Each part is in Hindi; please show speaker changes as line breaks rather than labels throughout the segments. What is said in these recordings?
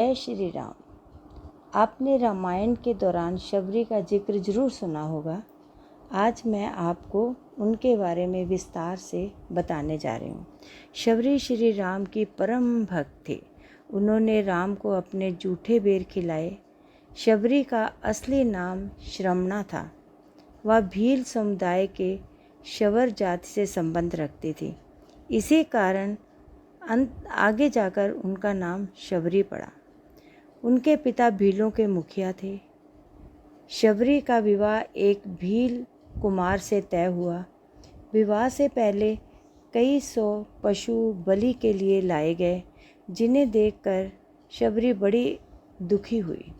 जय श्री राम। आपने रामायण के दौरान शबरी का जिक्र जरूर सुना होगा। आज मैं आपको उनके बारे में विस्तार से बताने जा रही हूँ। शबरी श्री राम की परम भक्त थी। उन्होंने राम को अपने जूठे बेर खिलाए। शबरी का असली नाम श्रमणा था। वह भील समुदाय के शबर जाति से संबंध रखती थी। इसी कारण आगे जाकर उनका नाम शबरी पड़ा। उनके पिता भीलों के मुखिया थे। शबरी का विवाह एक भील कुमार से तय हुआ। विवाह से पहले कई सौ पशु बलि के लिए लाए गए, जिन्हें देखकर शबरी बड़ी दुखी हुई।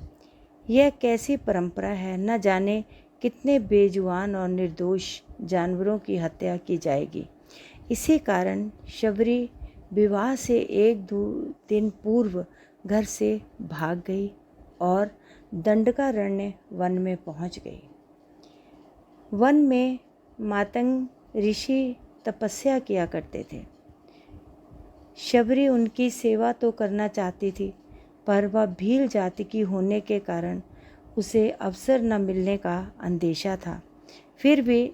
यह कैसी परंपरा है, न जाने कितने बेजुबान और निर्दोष जानवरों की हत्या की जाएगी। इसी कारण शबरी विवाह से एक दो दिन पूर्व घर से भाग गई और दंडकारण्य वन में पहुंच गई। वन में मातंग ऋषि तपस्या किया करते थे। शबरी उनकी सेवा तो करना चाहती थी, पर वह भील जाति की होने के कारण उसे अवसर न मिलने का अंदेशा था। फिर भी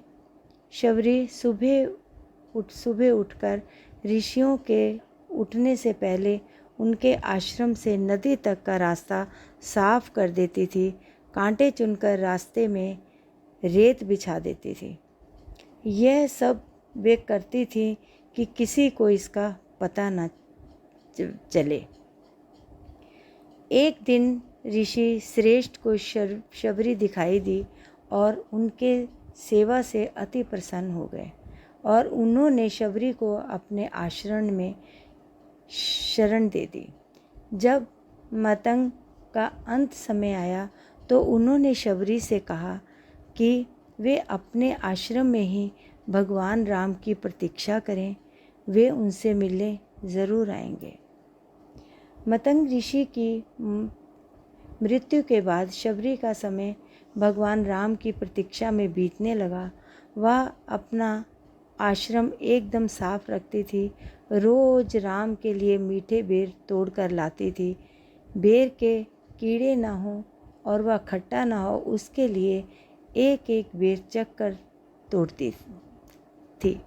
शबरी सुबह उठकर ऋषियों के उठने से पहले उनके आश्रम से नदी तक का रास्ता साफ कर देती थी। कांटे चुनकर रास्ते में रेत बिछा देती थी। यह सब वे करती थी कि किसी को इसका पता न चले। एक दिन ऋषि श्रेष्ठ को शबरी दिखाई दी और उनके सेवा से अति प्रसन्न हो गए और उन्होंने शबरी को अपने आश्रम में शरण दे दी। जब मतंग का अंत समय आया तो उन्होंने शबरी से कहा कि वे अपने आश्रम में ही भगवान राम की प्रतीक्षा करें। वे उनसे मिलने ज़रूर आएंगे। मतंग ऋषि की मृत्यु के बाद शबरी का समय भगवान राम की प्रतीक्षा में बीतने लगा। वह अपना आश्रम एकदम साफ रखती थी। रोज राम के लिए मीठे बेर तोड़ कर लाती थी। बेर के कीड़े ना हो और वह खट्टा ना हो, उसके लिए एक एक बेर चख कर तोड़ती थी।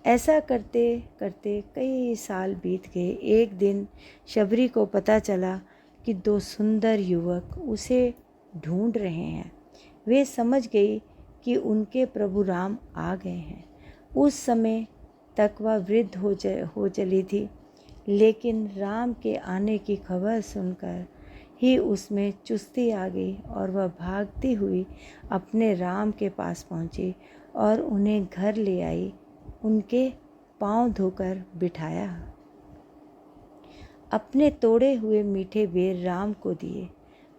ऐसा करते करते कई साल बीत गए। एक दिन शबरी को पता चला कि दो सुंदर युवक उसे ढूंढ रहे हैं। वे समझ गई कि उनके प्रभु राम आ गए हैं। उस समय तक वह वृद्ध हो चली थी, लेकिन राम के आने की खबर सुनकर ही उसमें चुस्ती आ गई और वह भागती हुई अपने राम के पास पहुंची और उन्हें घर ले आई। उनके पांव धोकर बिठाया। अपने तोड़े हुए मीठे बेर राम को दिए।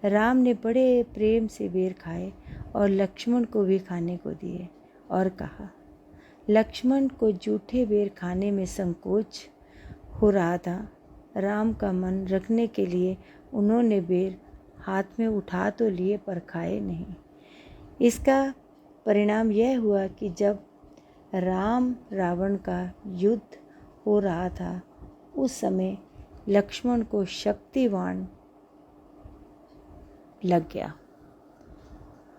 राम ने बड़े प्रेम से बेर खाए और लक्ष्मण को भी खाने को दिए और कहा। लक्ष्मण को जूठे बेर खाने में संकोच हो रहा था। राम का मन रखने के लिए उन्होंने बेर हाथ में उठा तो लिए, पर खाए नहीं। इसका परिणाम यह हुआ कि जब राम रावण का युद्ध हो रहा था, उस समय लक्ष्मण को शक्तिवान लग गया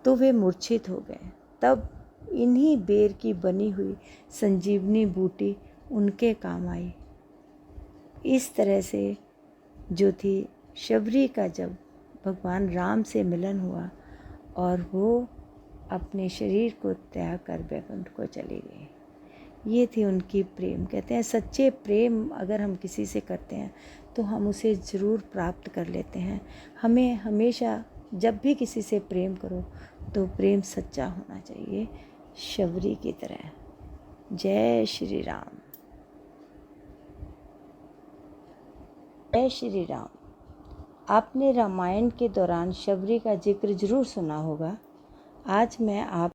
तो वे मूर्छित हो गए। तब इन्हीं बेर की बनी हुई संजीवनी बूटी उनके काम आई। इस तरह से जो थी शबरी का जब भगवान राम से मिलन हुआ और वो अपने शरीर को त्याग कर वैकुंठ को चली गई। ये थी उनकी प्रेम। कहते हैं सच्चे प्रेम अगर हम किसी से करते हैं तो हम उसे ज़रूर प्राप्त कर लेते हैं। हमें हमेशा जब भी किसी से प्रेम करो तो प्रेम सच्चा होना चाहिए, शबरी की तरह। जय श्री राम। जय श्री राम। आपने रामायण के दौरान शबरी का जिक्र जरूर सुना होगा। आज मैं आप